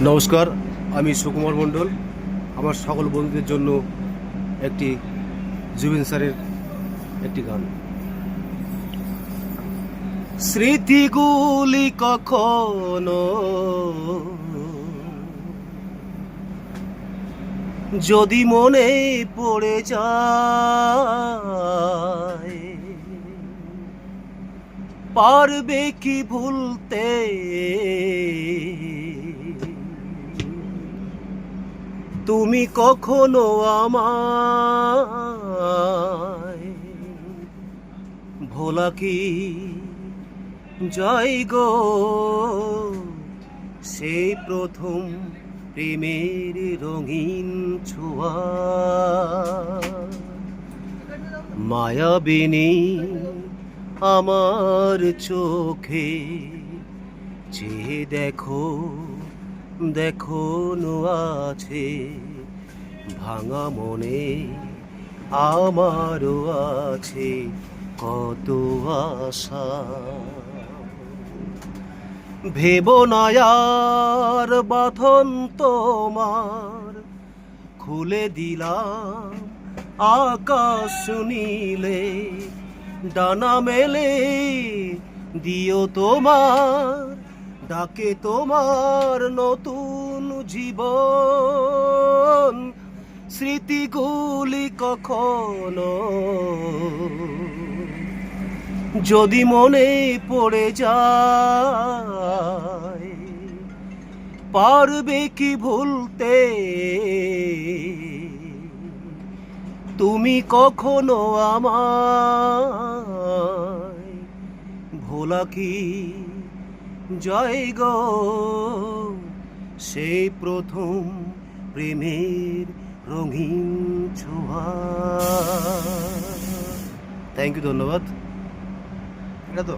নমস্কার, আমি সুকুমার মণ্ডল। আমার সকল বন্ধুদের জন্য একটি জুবিন স্যারের একটি গান। স্মৃতিগুলি কখনো যদি মনে পড়ে যায়, পারবে কি ভুলতে তুমি কখনো আমায়? ভোলা কি যায় গো সেই প্রথম প্রেমের রঙিন ছোঁয়া? মায়াবিনী আমার চোখে চেয়ে দেখো, দেখো আছে ভাঙা মনে আমারও আছে কত আশা। ভেব না আর বাঁধন তোমার, খুলে দিলাম আকাশ নীলে, ডানা মেলে দিও তোমার ডাকে তোমার নতুন জীবন। স্মৃতিগুলি কখনো যদি মনে পড়ে যায়, পারবে কি ভুলতে তুমি কখনো আমায়? ভোলা কি যায় গো সেই প্রথম প্রেমের রঙিন ছোঁয়া? থ্যাংক ইউ, ধন্যবাদ। এটা তো